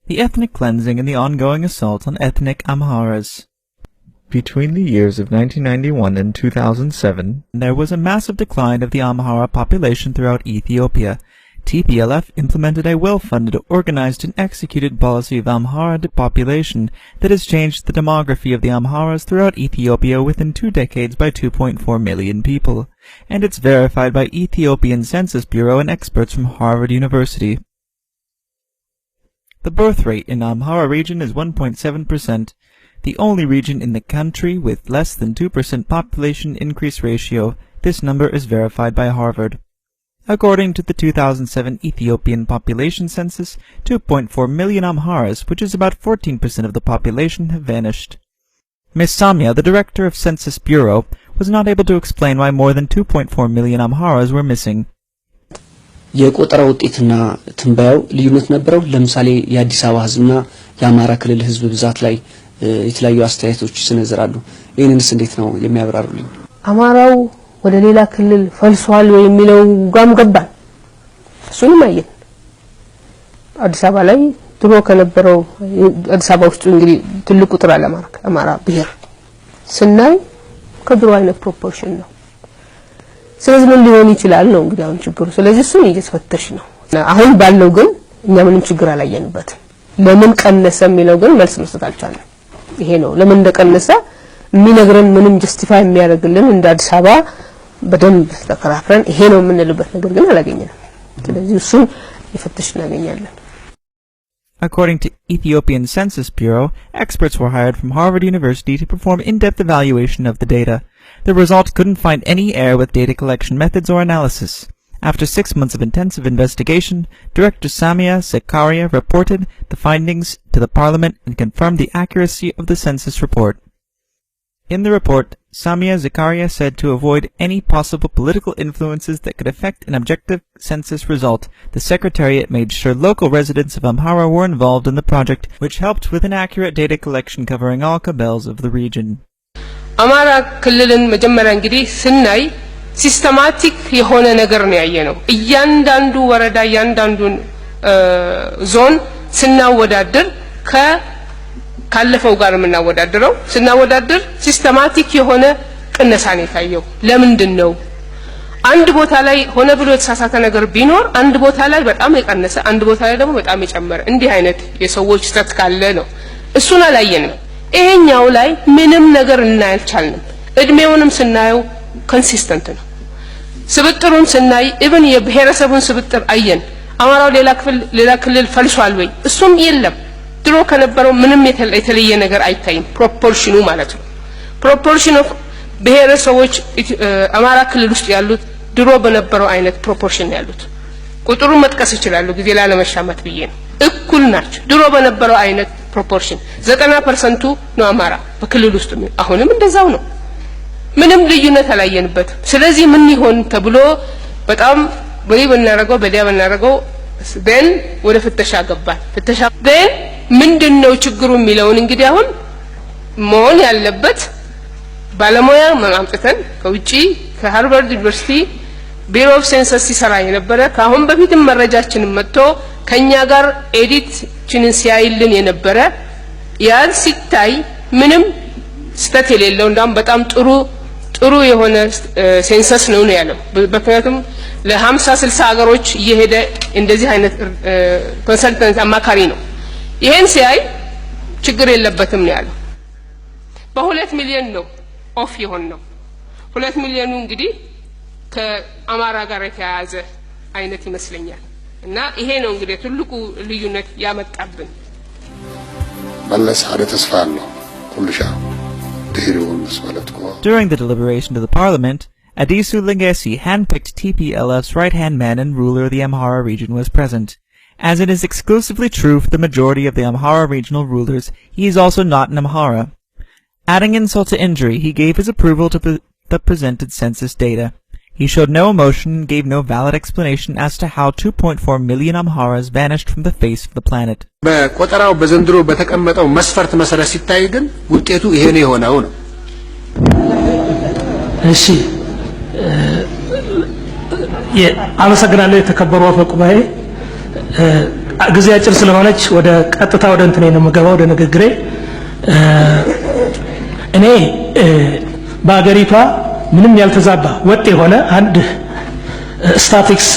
the ethnic cleansing and the ongoing assault on ethnic Amharas. Between the years of 1991 and 2007, there was a massive decline of the Amhara population throughout Ethiopia. TPLF implemented a well-funded, organized, and executed policy of Amhara depopulation that has changed the demography of the Amharas throughout Ethiopia within 2 decades by 2.4 million people, and it's verified by Ethiopian Census Bureau and experts from Harvard University. The birth rate in Amhara region is 1.7%, the only region in the country with less than 2% population increase ratio. This number is verified by Harvard. According to the 2007 Ethiopian population census, 2.4 million Amharas, which is about 14% of the population, have vanished. Ms. Samia, the director of Census Bureau, was not able to explain why more than 2.4 million Amharas were missing. የቆጠራ ውጤትና ትንበያው ልዩነት ነበረው። ለምሳሌ የአዲስ አበባ ህዝብና የአማራ ክልል ህዝብ ብዛት ላይ የተለያዩ አስተያየቶች ይሰነዘራሉ። ይሄንንስ እንዴት ነው የሚያብራሩልኝ? አማራው ወደ ሌላ ክልል ፈልሷል ወይ የሚለው ጋም ገባን። እሱንም አየን። አዲስ አበባ ላይ ድሮ ከነበረው አዲስ አበባ ውስጥ እንግዲህ ትልቁ ቁጥር አለ አማራ ብሔር ስናይ ከድሮ አይነት ፕሮፖርሽን ነው። ስለዚህ ምን ሊሆን ይችላል ነው እንግዲህ አሁን ችግሩ። ስለዚህ እሱን እየተፈተሽ ነው። አሁን ባለው ግን እኛ ምንም ችግር አላየንበትም። ለምን ቀነሰ የሚለው ግን መልስ መስጠት አልቻለም። ይሄ ነው ለምን እንደቀነሰ የሚነግረን ምንም ጀስቲፋይ የሚያደርግልን እንደ አዲስ አበባ በደንብ ተከራክረን ይሄ ነው የምንልበት ነገር ግን አላገኘንም። ስለዚህ እሱን ይፈተሽ እናገኛለን። According to Ethiopian Census Bureau, experts were hired from Harvard University to perform in-depth evaluation of the data. The results couldn't find any error with data collection methods or analysis. After 6 months of intensive investigation, Director Samia Zakaria reported the findings to the Parliament and confirmed the accuracy of the census report. In the report, Samia Zakaria said to avoid any possible political influences that could affect an objective census result, the Secretariat made sure local residents of Amhara were involved in the project, which helped with an accurate data collection covering all kabels of the region. Amhara ክልልን መጀመሪያ እንግዲህ ስናይ ሲስተማቲክ የሆነ ነገር ነው ያየነው። እያንዳንዱ ወረዳ እያንዳንዱን ዞን ስናወዳድር ካለፈው ጋር ምናወዳድረው ስናወዳድር ሲስተማቲክ የሆነ ቅነሳ ነው ታየው። ለምንድን ነው አንድ ቦታ ላይ ሆነ ብሎ የተሳሳተ ነገር ቢኖር አንድ ቦታ ላይ በጣም የቀነሰ አንድ ቦታ ላይ ደግሞ በጣም የጨመረ እንዲህ አይነት የሰዎች ስተት ካለ ነው። እሱን አላየንም። ይሄኛው ላይ ምንም ነገር እናያልቻልንም። እድሜውንም ስናየው ኮንሲስተንት ነው። ስብጥሩን ስናይ ኢቭን የብሔረሰቡን ስብጥር አየን። አማራው ሌላ ክልል ፈልሷል ወይ? እሱም የለም። ድሮ ከነበረው ምንም የተለየ ነገር አይታይም። ፕሮፖርሽኑ ማለት ነው። ፕሮፖርሽን ኦፍ ብሔረሰቦች አማራ ክልል ውስጥ ያሉት ድሮ በነበረው አይነት ፕሮፖርሽን ያሉት ቁጥሩን መጥቀስ ይችላሉ ጊዜ ላይ ለመሻማት ብዬ ነው። እኩል ናቸው። ድሮ በነበረው አይነት ፕሮፖርሽን 90% ነው አማራ በክልል ውስጥ አሁንም እንደዛው ነው። ምንም ልዩነት አላየንበት። ስለዚህ ምን ይሆን ተብሎ በጣም በዲያ በናረገው then ወደ ፍተሻ ገባን። ፍተሻ then ምንድነው ችግሩ የሚለውን እንግዲህ አሁን መሆን ያለበት ባለሙያ ማምጣተን ከውጪ ከሃርቫርድ ዩኒቨርሲቲ ቢሮ ኦፍ ሴንሰስ ሲሰራ የነበረ ካሁን በፊትም መረጃችንን መጥቶ ከኛ ጋር ኤዲትችንን ሲያይልን የነበረ ያን ሲታይ ምንም ስተት የሌለው እንዳም በጣም ጥሩ የሆነ ሴንሰስ ነው ያለው። በመካከለኛም ለ50 60 ሀገሮች እየሄደ እንደዚህ አይነት ኮንሰልተንት አማካሪ ነው። ይሄን ሲያይ ችግር የለበትም ነው ያለው። በ2 ሚሊዮን ነው ኦፍ ይሆን ነው 2 ሚሊዮኑ እንግዲህ ከአማራ ጋር የተያያዘ አይነት ይመስለኛል። እና ይሄ ነው እንግዲህ ትልቁ ልዩነት ያመጣብን። መለስ አለ ተስፋ አለው ኩልሻ During the deliberation of the parliament, Adisu Lingesi, handpicked TPLF's right-hand man and ruler of the Amhara region, was present. As it is exclusively true for the majority of the Amhara regional rulers, he is also not an Amhara. Adding insult to injury, he gave his approval to the presented census data. He showed no emotion and gave no valid explanation as to how 2.4 million Amharas vanished from the face of the planet. በቆጠራው በዘንድሮ በተቀመጠው መስፈርት መሰረት ሲታይ ግን ውጤቱ ይሄ ነው የሆነው ነው። እሺ አመሰግናለሁ የተከበሩ አፈ ጉባኤ። ጊዜ አጭር ስለሆነች ወደ ቀጥታ ወደ እንትኔ ነው የምገባው ወደ ንግግሬ እኔ በአገሪቷ ምንም ያልተዛባ ወጥ የሆነ አንድ ስታቲክስ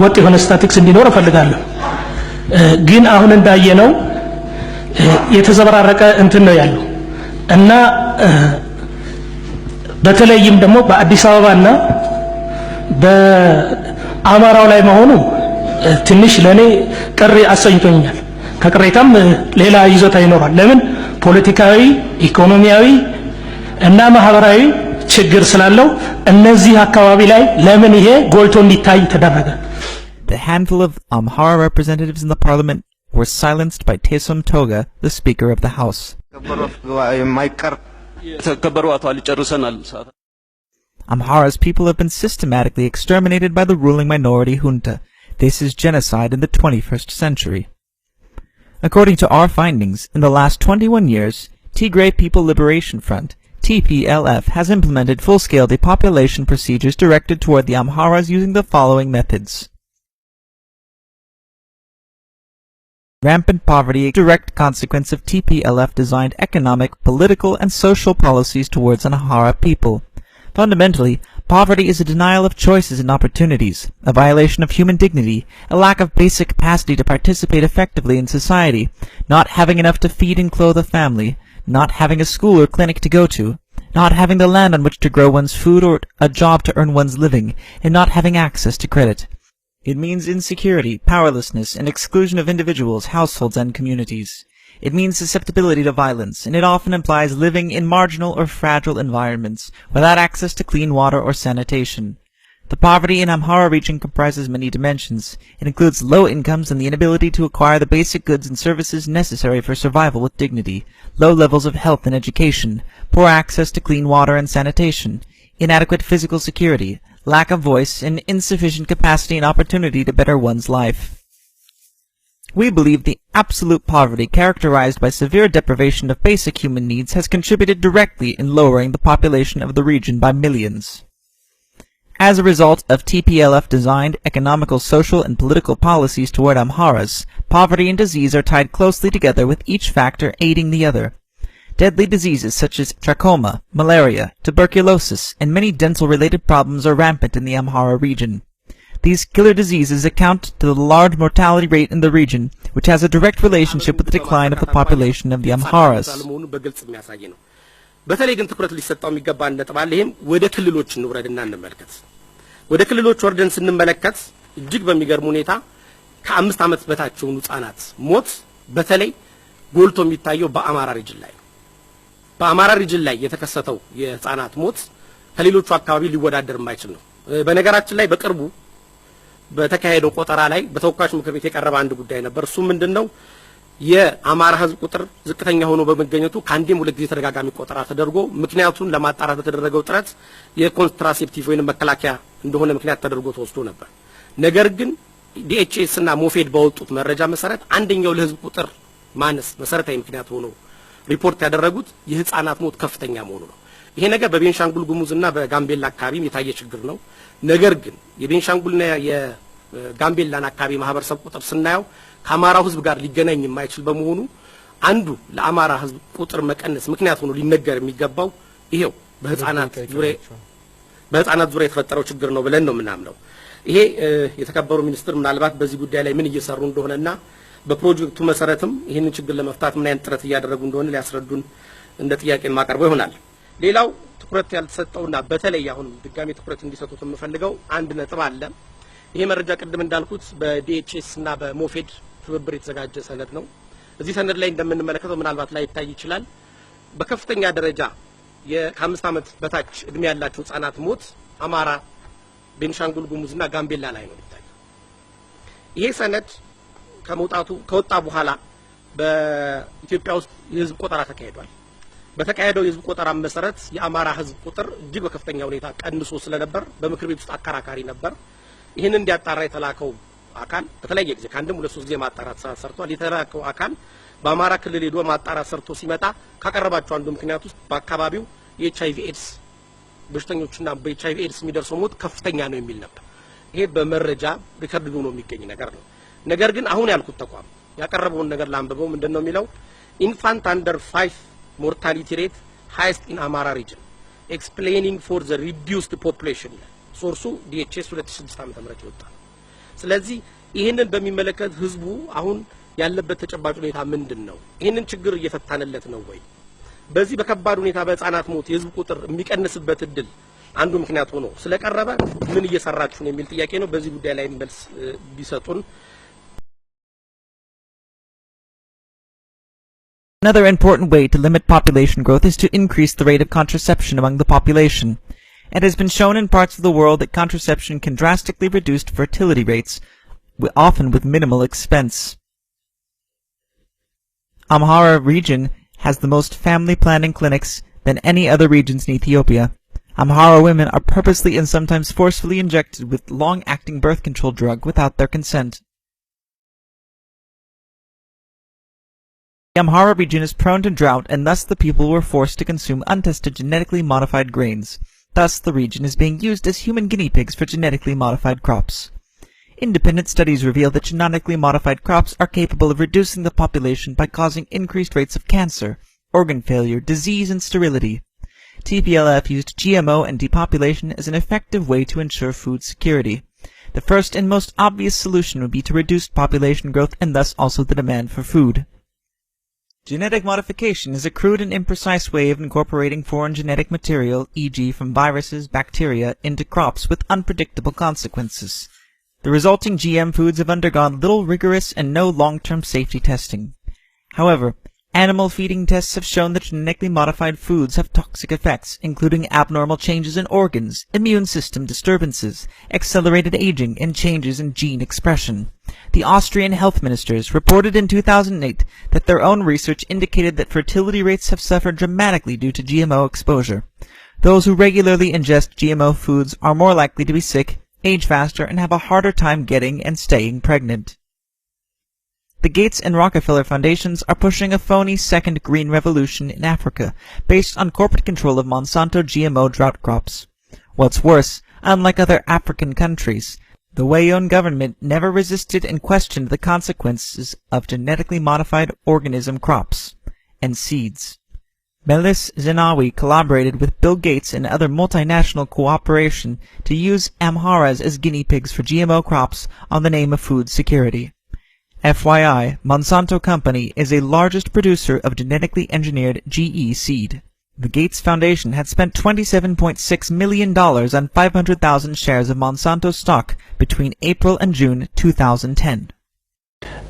ወጥ የሆነ ስታቲክስ እንዲኖር እፈልጋለሁ ግን አሁን እንዳየነው የተዘበራረቀ እንትን ነው ያለው እና በተለይም ደግሞ በአዲስ አበባና በአማራው ላይ መሆኑ ትንሽ ለኔ ቅር አሰኝቶኛል ከቅሬታም ሌላ ይዞታ ይኖራል ለምን ፖለቲካዊ ኢኮኖሚያዊ እና ማህበራዊ ችግር ስላለው እነዚህ አካባቢ ላይ ለምን ይሄ ጎልቶ እንዲታይ ተደረገ The handful of Amhara representatives in the parliament were silenced by Tesom Toga, the Speaker of the House. Amhara's people have been systematically exterminated by the ruling minority junta. This is genocide in the 21st century. According to our findings, in the last 21 years, Tigray People Liberation Front, TPLF, has implemented full-scale depopulation procedures directed toward the Amharas using the following methods. Rampant poverty, a direct consequence of TPLF-designed economic, political, and social policies towards Amhara people. Fundamentally, poverty is a denial of choices and opportunities, a violation of human dignity, a lack of basic capacity to participate effectively in society, not having enough to feed and clothe a family, not having a school or clinic to go to, not having the land on which to grow one's food or a job to earn one's living, and not having access to credit. It means insecurity, powerlessness, and exclusion of individuals, households, and communities. It means susceptibility to violence, and it often implies living in marginal or fragile environments, without access to clean water or sanitation. The poverty in Amhara region comprises many dimensions. It includes low incomes and the inability to acquire the basic goods and services necessary for survival with dignity, low levels of health and education, poor access to clean water and sanitation, inadequate physical security, lack of voice, and insufficient capacity and opportunity to better one's life. We believe the absolute poverty characterized by severe deprivation of basic human needs has contributed directly in lowering the population of the region by millions. As a result of TPLF-designed economical, social, and political policies toward Amharas, poverty and disease are tied closely together with each factor aiding the other. Deadly diseases such as trachoma, malaria, tuberculosis, and many dental-related problems are rampant in the Amhara region. These killer diseases account to the large mortality rate in the region, which has a direct relationship with the decline of the population of the Amharas. በተለይ ግን ትኩረት ሊሰጣው የሚገባ እንደተባለ ይሄም ወደ ክልሎች እንውረድና እንመልከት ወደ ክልሎች ወርደን ስንመለከት እጅግ በሚገርም ሁኔታ ከ5 ዓመት በታች የሆኑ ህጻናት ሞት በተለይ ጎልቶ የሚታየው በአማራ ሪጅን ላይ በአማራ ሪጅን ላይ የተከሰተው የህጻናት ሞት ከሌሎቹ አካባቢ ሊወዳደር የማይችል ነው በነገራችን ላይ በቅርቡ በተካሄደው ቆጠራ ላይ በተወካዮች ምክር ቤት የቀረበ አንድ ጉዳይ ነበር እሱ ምንድነው የአማራ ህዝብ ቁጥር ዝቅተኛ ሆኖ በመገኘቱ ካንዴም ሁለት ጊዜ ተደጋጋሚ ቆጠራ ተደርጎ ምክንያቱን ለማጣራት በተደረገው ጥረት የኮንትራሴፕቲቭ ወይንም መከላከያ እንደሆነ ምክንያት ተደርጎ ተወስዶ ነበር ነገር ግን ዲኤችኤስ እና ሞፌድ ባወጡት መረጃ መሰረት አንደኛው ለህዝብ ቁጥር ማነስ መሰረታዊ ምክንያት ሆኖ ሪፖርት ያደረጉት የህፃናት ሞት ከፍተኛ መሆኑ ነው ይሄ ነገር በቤንሻንጉል ጉሙዝና በጋምቤላ አካባቢ የታየ ችግር ነው ነገር ግን የቤንሻንጉልና የጋምቤላን አካባቢ ማህበረሰብ ቁጥር ስናየው ከአማራው ህዝብ ጋር ሊገናኝ የማይችል በመሆኑ አንዱ ለአማራ ህዝብ ቁጥር መቀነስ ምክንያት ሆኖ ሊነገር የሚገባው ይሄው በህፃናት ዙሪያ የተፈጠረው ችግር ነው ብለን ነው ምናምነው ይሄ የተከበሩ ሚኒስትር ምናልባት በዚህ ጉዳይ ላይ ምን እየሰሩ እንደሆነና በፕሮጀክቱ መሰረትም ይሄንን ችግር ለመፍታት ምን አይነት ጥረት እያደረጉ እንደሆነ ሊያስረዱን እንደ ጥያቄ ማቀርበው ይሆናል ሌላው ትኩረት ያልተሰጠውና በተለይ አሁን ድጋሚ ትኩረት እንዲሰጡት የምፈልገው አንድ ነጥብ አለ ይሄ መረጃ ቅድም እንዳልኩት በዲኤችኤስ እና በሞፌድ ትብብር የተዘጋጀ ሰነድ ነው እዚህ ሰነድ ላይ እንደምንመለከተው ምናልባት ላይ ይታይ ይችላል በከፍተኛ ደረጃ የ5 ዓመት በታች እድሜ ያላቸው ህጻናት ሞት አማራ ቤንሻንጉል ጉሙዝና ጋምቤላ ላይ ነው ይታይ ይሄ ሰነድ ከወጣ በኋላ በኢትዮጵያ ውስጥ የህዝብ ቆጠራ ተካሂዷል በተካሄደው የህዝብ ቆጠራ መሰረት የአማራ ህዝብ ቁጥር እጅግ በከፍተኛ ሁኔታ ቀንሶ ስለነበር በምክር ቤት ውስጥ አከራካሪ ነበር ይሄን እንዲያጣራ የተላከው አካል በተለያየ ጊዜ ካንደም 2-3 ጊዜ ማጣራት ሰርቷል የተላከው አካል በአማራ ክልል ሄዶ ማጣራት ሰርቶ ሲመጣ ካቀረባቸው አንዱ ምክንያት ውስጥ በአካባቢው የኤችአይቪ ኤድስ በሽተኞችና በኤችአይቪ ኤድስ የሚደርሰው ሞት ከፍተኛ ነው የሚል ነበር ይሄ በመረጃ ሪከርድ ሆኖ የሚገኝ ነገር ነው ነገር ግን አሁን ያልኩት ተቋም ያቀረበውን ነገር ላንብበው ምንድነው የሚለው infant under 5 mortality rate highest in Amhara region explaining for the reduced population ሶርሱ DHS 2006 ዓ.ም ይወጣል። ስለዚህ ይሄንን በሚመለከት ህዝቡ አሁን ያለበት ተጨባጭ ሁኔታ ምንድነው? ይሄንን ችግር እየፈታነለት ነው ወይ? በዚህ በከባድ ሁኔታ በህፃናት ሞት የህዝብ ቁጥር የሚቀንስበት እድል አንዱ ምክንያት ሆኖ ስለቀረበ ምን እየሰራችሁ ነው የሚል ጥያቄ ነው። በዚህ ጉዳይ ላይ መልስ ቢሰጡን። Another important way to limit population growth is to increase the rate of contraception among the population. It has been shown in parts of the world that contraception can drastically reduce fertility rates, often with minimal expense. Amhara region has the most family planning clinics than any other regions in Ethiopia. Amhara women are purposely and sometimes forcefully injected with long-acting birth control drug without their consent. The Amhara region is prone to drought, and thus the people were forced to consume untested genetically modified grains. Thus the region is being used as human guinea pigs for genetically modified crops. Independent studies reveal that genetically modified crops are capable of reducing the population by causing increased rates of cancer, organ failure, disease, and sterility. TPLF used GMO and depopulation as an effective way to ensure food security. The first and most obvious solution would be to reduce population growth and thus also the demand for food. Genetic modification is a crude and imprecise way of incorporating foreign genetic material, e.g. from viruses, bacteria, into crops with unpredictable consequences. The resulting GM foods have undergone little rigorous and no long-term safety testing. However, animal feeding tests have shown that genetically modified foods have toxic effects, including abnormal changes in organs, immune system disturbances, accelerated aging, and changes in gene expression. The Austrian health ministers reported in 2008 that their own research indicated that fertility rates have suffered dramatically due to GMO exposure. Those who regularly ingest GMO foods are more likely to be sick, age faster, and have a harder time getting and staying pregnant. The Gates and Rockefeller Foundations are pushing a phony second green revolution in Africa based on corporate control of Monsanto GMO drought crops. What's worse, unlike other African countries, the Wayon government never resisted and questioned the consequences of genetically modified organism crops and seeds. Meles Zenawi collaborated with Bill Gates and other multinational cooperation to use Amharas as guinea pigs for GMO crops on the name of food security. FYI, Monsanto Company is the largest producer of genetically engineered GE seed. The Gates Foundation had spent $27.6 million on 500,000 shares of Monsanto stock between April and June 2010.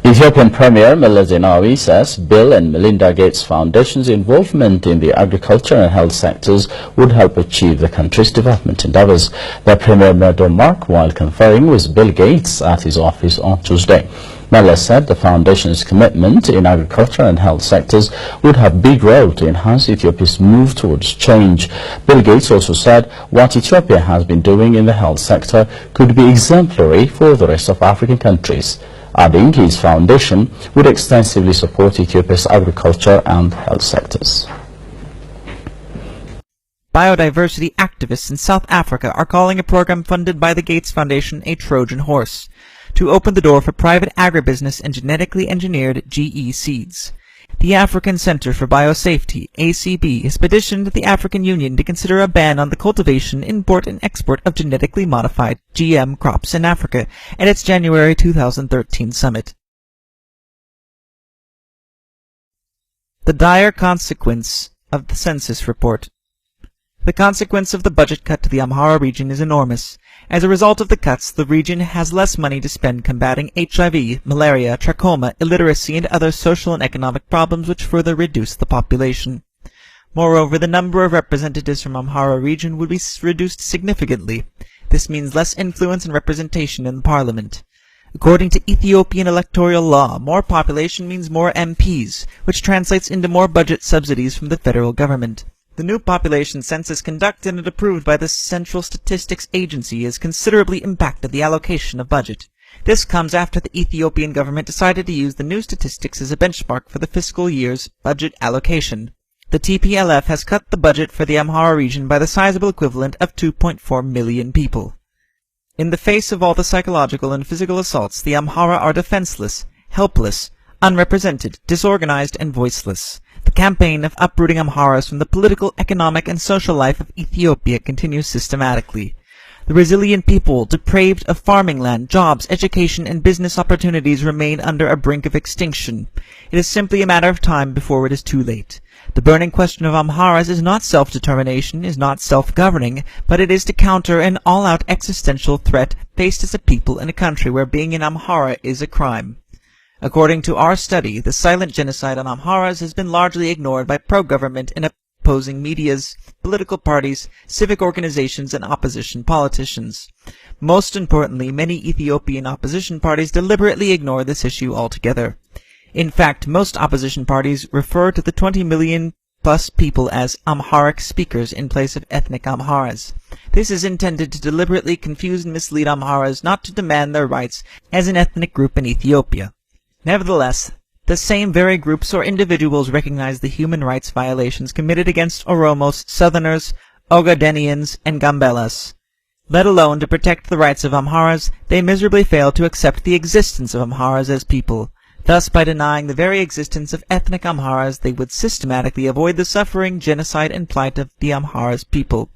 Ethiopian Premier Meles Zenawi says Bill and Melinda Gates Foundation's involvement in the agriculture and health sectors would help achieve the country's development endeavors. The Premier made a remark while conferring with Bill Gates at his office on Tuesday. Meles said the foundation's commitment in agriculture and health sectors would have a big role to enhance Ethiopia's move towards change. Bill Gates also said what Ethiopia has been doing in the health sector could be exemplary for the rest of African countries, adding his foundation would extensively support Ethiopia's agriculture and health sectors. Biodiversity activists in South Africa are calling a program funded by the Gates Foundation a Trojan horse, to open the door for private agribusiness and genetically engineered GE seeds. The African Center for Biosafety, ACB, has petitioned the African Union to consider a ban on the cultivation, import, and export of genetically modified GM crops in Africa at its January 2013 summit. The dire consequence of the census report. The consequence of the budget cut to the Amhara region is enormous. As a result of the cuts, the region has less money to spend combating HIV, malaria, trachoma, illiteracy, and other social and economic problems which further reduce the population. Moreover, the number of representatives from Amhara region would be reduced significantly. This means less influence and representation in the parliament. According to Ethiopian electoral law, more population means more MPs, which translates into more budget subsidies from the federal government. The new population census conducted and approved by the Central Statistics Agency has considerably impacted the allocation of budget. This comes after the Ethiopian government decided to use the new statistics as a benchmark for the fiscal year's budget allocation. The TPLF has cut the budget for the Amhara region by the sizable equivalent of 2.4 million people. In the face of all the psychological and physical assaults, the Amhara are defenseless, helpless, unrepresented, disorganized, and voiceless. The campaign of uprooting Amharas from the political, economic, and social life of Ethiopia continues systematically. The resilient people, depraved of farming land, jobs, education, and business opportunities, remain under a brink of extinction. It is simply a matter of time before it is too late. The burning question of Amharas is not self-determination, is not self-governing, but it is to counter an all-out existential threat faced as a people in a country where being an Amhara is a crime. According to our study, the silent genocide on Amharas has been largely ignored by pro-government and opposing medias, political parties, civic organizations, and opposition politicians. Most importantly, many Ethiopian opposition parties deliberately ignore this issue altogether. In fact, most opposition parties refer to the 20 million plus people as Amharic speakers in place of ethnic Amharas. This is intended to deliberately confuse and mislead Amharas not to demand their rights as an ethnic group in Ethiopia. Nevertheless, the same very groups or individuals recognize the human rights violations committed against Oromos, Southerners, Ogadenians, and Gambelas. Let alone to protect the rights of Amharas, they miserably fail to accept the existence of Amharas as people. Thus, by denying the very existence of ethnic Amharas, they would systematically avoid the suffering, genocide, and plight of the Amharas people.